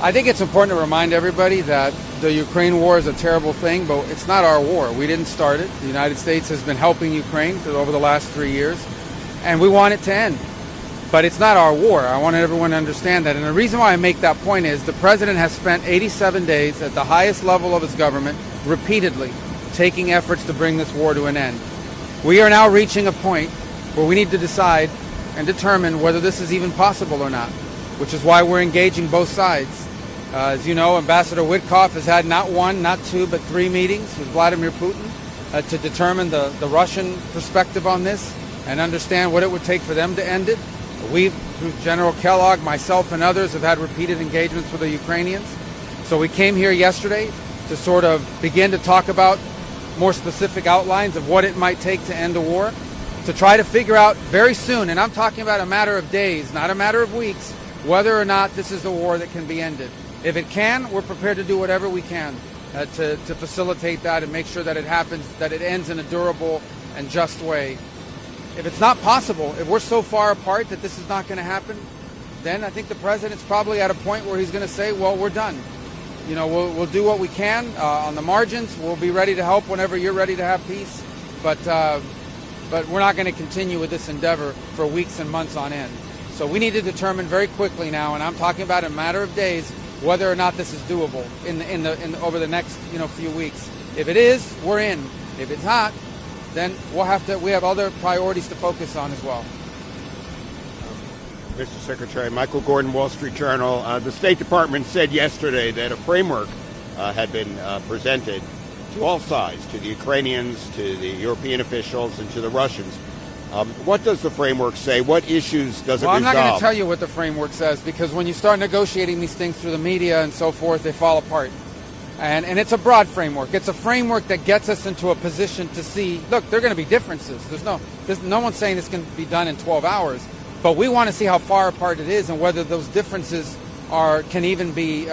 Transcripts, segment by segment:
I think it's important to remind everybody that the Ukraine war is a terrible thing, but it's not our war. We didn't start it. The United States has been helping Ukraine over the last 3 years, and we want it to end. But it's not our war. I want everyone to understand that. And the reason why I make that point is the president has spent 87 days at the highest level of his government repeatedly taking efforts to bring this war to an end. We are now reaching a point where we need to decide and determine whether this is even possible or not, which is why we're engaging both sides. As you know, Ambassador Witkoff has had not one, not two, but 3 meetings with Vladimir Putin to determine the Russian perspective on this and understand what it would take for them to end it. We've, through General Kellogg, myself and others, have had repeated engagements with the Ukrainians. So we came here yesterday to sort of begin to talk about more specific outlines of what it might take to end the war, to try to figure out very soon, and I'm talking about a matter of days, not a matter of weeks, whether or not this is a war that can be ended. If it can, we're prepared to do whatever we can to facilitate that and make sure that it happens, that it ends in a durable and just way. If it's not possible, if we're so far apart that this is not going to happen, then I think the president's probably at a point where he's going to say, well, we're done. You know, we'll do what we can on the margins. We'll be ready to help whenever you're ready to have peace. But we're not going to continue with this endeavor for weeks and months on end. So we need to determine very quickly now, and I'm talking about in a matter of days, whether or not this is doable over the next few weeks. If it is, we're in. If it's not, then we have other priorities to focus on as well. Mr. Secretary, Michael Gordon, Wall Street Journal. The State Department said yesterday that a framework had been presented to all sides, to the Ukrainians, to the European officials, and to the Russians. What does the framework say? What issues does it resolve? I'm not going to tell you what the framework says, because when you start negotiating these things through the media and so forth, they fall apart. And it's a broad framework. It's a framework that gets us into a position to see, look, there are going to be differences. There's no one saying this can be done in 12 hours. But we want to see how far apart it is and whether those differences can even be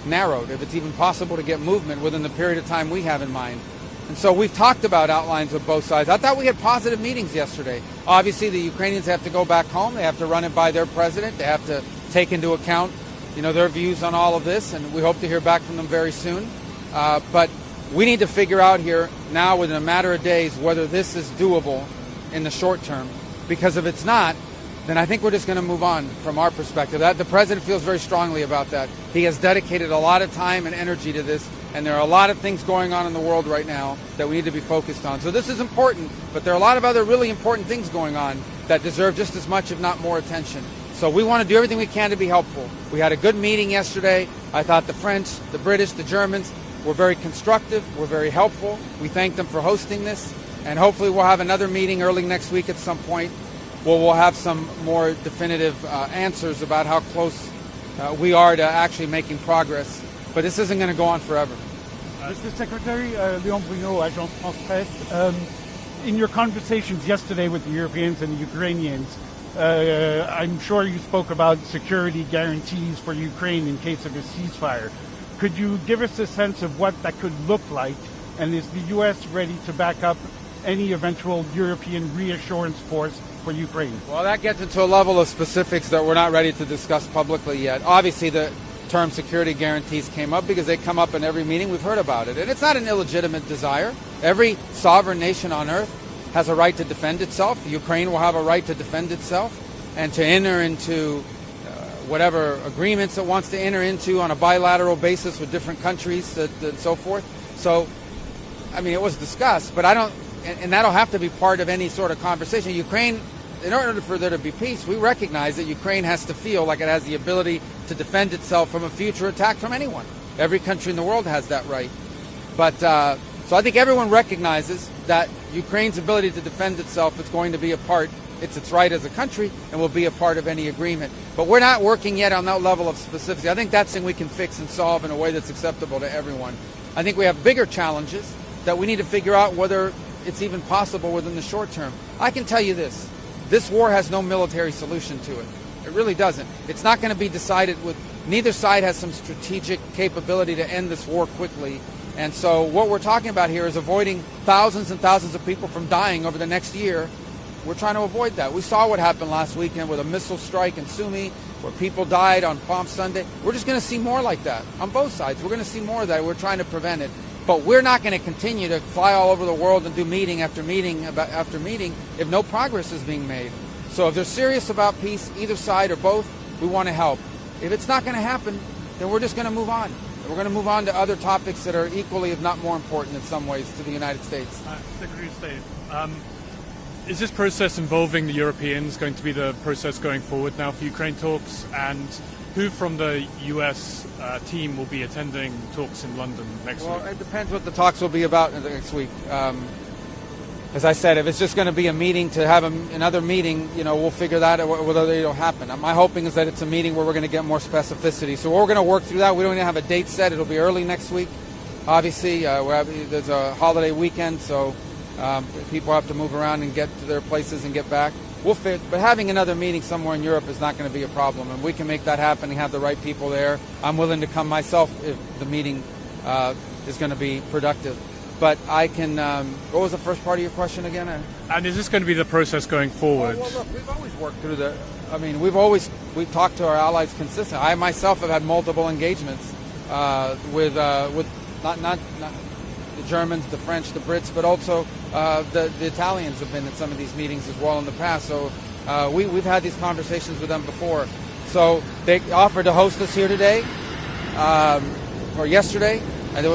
narrowed, if it's even possible to get movement within the period of time we have in mind. And so we've talked about outlines of both sides. I thought we had positive meetings yesterday. Obviously, the Ukrainians have to go back home. They have to run it by their president. They have to take into account their views on all of this, and we hope to hear back from them very soon. But we need to figure out here now, within a matter of days, whether this is doable in the short term. Because if it's not, then I think we're just going to move on from our perspective. The president feels very strongly about that. He has dedicated a lot of time and energy to this, and there are a lot of things going on in the world right now that we need to be focused on. So this is important, but there are a lot of other really important things going on that deserve just as much, if not more, attention. So we want to do everything we can to be helpful. We had a good meeting yesterday. I thought the French, the British, the Germans were very constructive, were very helpful. We thank them for hosting this, and hopefully we'll have another meeting early next week at some point where we'll have some more definitive answers about how close we are to actually making progress. But this isn't going to go on forever. Mr. Secretary, Léon Bruno, Agence France Presse, in your conversations yesterday with the Europeans and the Ukrainians, I'm sure you spoke about security guarantees for Ukraine in case of a ceasefire. Could you give us a sense of what that could look like, and is the U.S. ready to back up any eventual European reassurance force for Ukraine? Well, that gets into a level of specifics that we're not ready to discuss publicly yet. Obviously, the term security guarantees came up because they come up in every meeting. We've heard about it. And it's not an illegitimate desire. Every sovereign nation on earth has a right to defend itself. Ukraine will have a right to defend itself and to enter into whatever agreements it wants to enter into on a bilateral basis with different countries and so forth. So, I mean, it was discussed, but and that'll have to be part of any sort of conversation. Ukraine, in order for there to be peace, we recognize that Ukraine has to feel like it has the ability to defend itself from a future attack from anyone. Every country in the world has that right. But so I think everyone recognizes that Ukraine's ability to defend itself is going to be a part. It's its right as a country and will be a part of any agreement. But we're not working yet on that level of specificity. I think that's something we can fix and solve in a way that's acceptable to everyone. I think we have bigger challenges that we need to figure out whether it's even possible within the short term. I can tell you this. This war has no military solution to it. It really doesn't. It's not going to be decided with, neither side has some strategic capability to end this war quickly. And so what we're talking about here is avoiding thousands and thousands of people from dying over the next year. We're trying to avoid that. We saw what happened last weekend with a missile strike in Sumy where people died on Palm Sunday. We're just going to see more like that on both sides. We're going to see more of that. We're trying to prevent it. But we're not going to continue to fly all over the world and do meeting after meeting after meeting if no progress is being made. So if they're serious about peace, either side or both, we want to help. If it's not going to happen, then we're just going to move on. We're going to move on to other topics that are equally, if not more important in some ways, to the United States. Secretary of State, is this process involving the Europeans going to be the process going forward now for Ukraine talks? And who from the U.S. Team will be attending talks in London next week? Well, it depends what the talks will be about next week. As I said, if it's just going to be a meeting to have another meeting, we'll figure that out whether it'll happen. My hoping is that it's a meeting where we're going to get more specificity. So we're going to work through that. We don't even have a date set. It'll be early next week. Obviously, there's a holiday weekend, so people have to move around and get to their places and get back. But having another meeting somewhere in Europe is not going to be a problem, and we can make that happen and have the right people there. I'm willing to come myself if the meeting is going to be productive. But I can. What was the first part of your question again? And is this going to be the process going forward? Well, look, we've always worked through the. I mean, we've talked to our allies consistently. I myself have had multiple engagements with not the Germans, the French, the Brits, but also the Italians have been at some of these meetings as well in the past. So we've had these conversations with them before. So they offered to host us here today or yesterday, and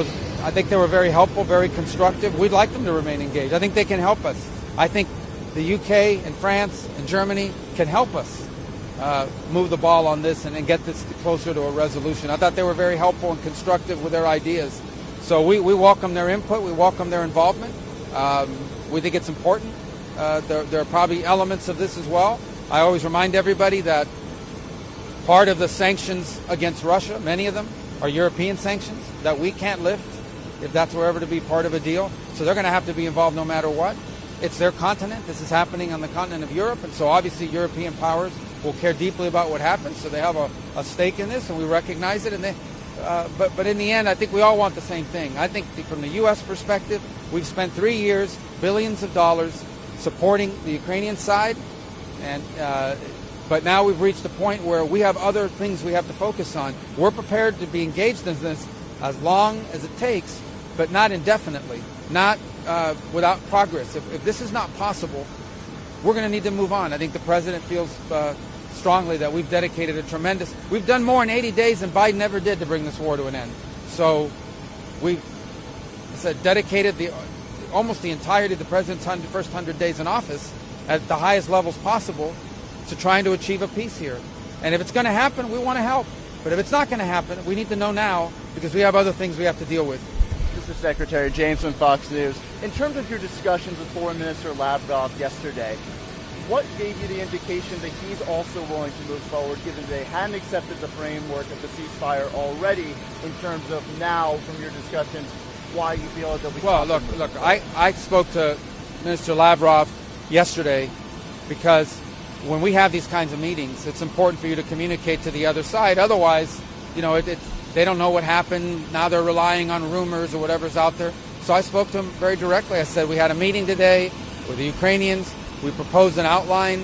I think they were very helpful, very constructive. We'd like them to remain engaged. I think they can help us. I think the UK and France and Germany can help us move the ball on this and get this closer to a resolution. I thought they were very helpful and constructive with their ideas. So we welcome their input. We welcome their involvement. We think it's important. There are probably elements of this as well. I always remind everybody that part of the sanctions against Russia, many of them, are European sanctions that we can't lift if that's ever to be part of a deal. So they're going to have to be involved no matter what. It's their continent. This is happening on the continent of Europe. And so obviously European powers will care deeply about what happens. So they have a stake in this, and we recognize it. And but in the end, I think we all want the same thing. I think from the U.S. perspective, we've spent 3 years, billions of dollars, supporting the Ukrainian side. But now we've reached a point where we have other things we have to focus on. We're prepared to be engaged in this as long as it takes, but not indefinitely, not without progress. If this is not possible, we're going to need to move on. I think the president feels strongly that we've dedicated we've done more in 80 days than Biden ever did to bring this war to an end. So we've dedicated almost the entirety of the president's first 100 days in office at the highest levels possible to trying to achieve a peace here. And if it's going to happen, we want to help. But if it's not going to happen, we need to know now because we have other things we have to deal with. Mr. Secretary, James from Fox News. In terms of your discussions with Foreign Minister Lavrov yesterday, what gave you the indication that he's also willing to move forward, given they hadn't accepted the framework of the ceasefire already, in terms of now, from your discussions, why you feel that they'll be... Well, look, I spoke to Minister Lavrov yesterday because when we have these kinds of meetings, it's important for you to communicate to the other side. Otherwise, they don't know what happened. Now they're relying on rumors or whatever's out there. So I spoke to him very directly. I said, we had a meeting today with the Ukrainians. We proposed an outline.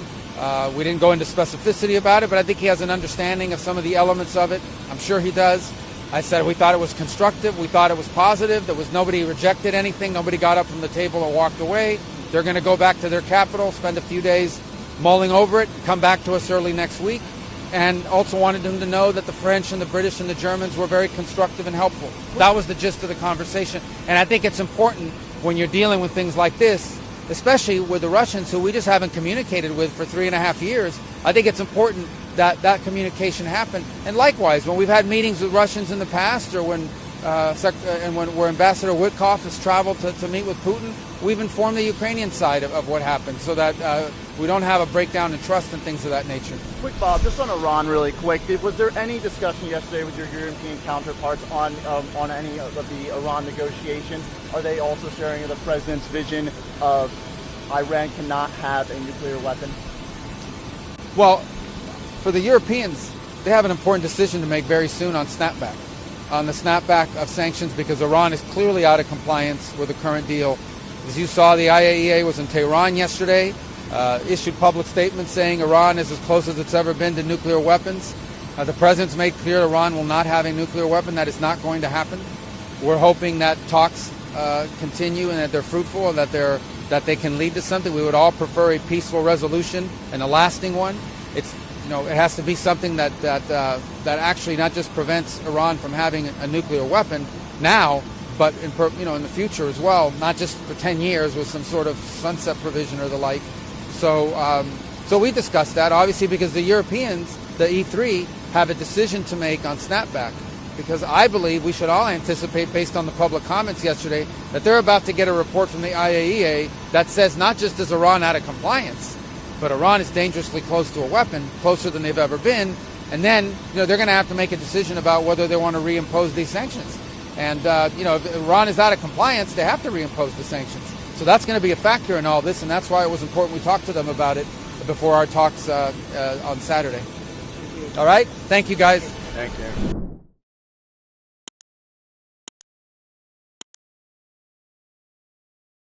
We didn't go into specificity about it, but I think he has an understanding of some of the elements of it. I'm sure he does. I said we thought it was constructive. We thought it was positive. Nobody rejected anything. Nobody got up from the table and walked away. They're going to go back to their capital, spend a few days mulling over it, come back to us early next week. And also wanted him to know that the French and the British and the Germans were very constructive and helpful. That was the gist of the conversation. And I think it's important when you're dealing with things like this, especially with the Russians, who we just haven't communicated with for 3.5 years. I think it's important that that communication happen. And likewise, when we've had meetings with Russians in the past, or when Ambassador Witkoff has traveled to meet with Putin, we've informed the Ukrainian side of what happened, so that we don't have a breakdown in trust and things of that nature. Quick, Bob, just on Iran really quick, was there any discussion yesterday with your European counterparts on any of the Iran negotiations? Are they also sharing the president's vision of Iran cannot have a nuclear weapon? Well, for the Europeans, they have an important decision to make very soon on the snapback of sanctions, because Iran is clearly out of compliance with the current deal. As you saw, the IAEA was in Tehran yesterday. issued public statements saying Iran is as close as it's ever been to nuclear weapons. The president's made clear Iran will not have a nuclear weapon. That is not going to happen. We're hoping that talks continue and that they're fruitful and that they can lead to something. We would all prefer a peaceful resolution and a lasting one. It's it has to be something that actually not just prevents Iran from having a nuclear weapon now, but in the future as well, not just for 10 years with some sort of sunset provision or the like. So we discussed that, obviously, because the Europeans, the E3, have a decision to make on snapback. Because I believe we should all anticipate, based on the public comments yesterday, that they're about to get a report from the IAEA that says not just is Iran out of compliance, but Iran is dangerously close to a weapon, closer than they've ever been. And then, they're going to have to make a decision about whether they want to reimpose these sanctions. And, if Iran is out of compliance, they have to reimpose the sanctions. So that's going to be a factor in all this, and that's why it was important we talked to them about it before our talks on Saturday. All right? Thank you, guys. Thank you.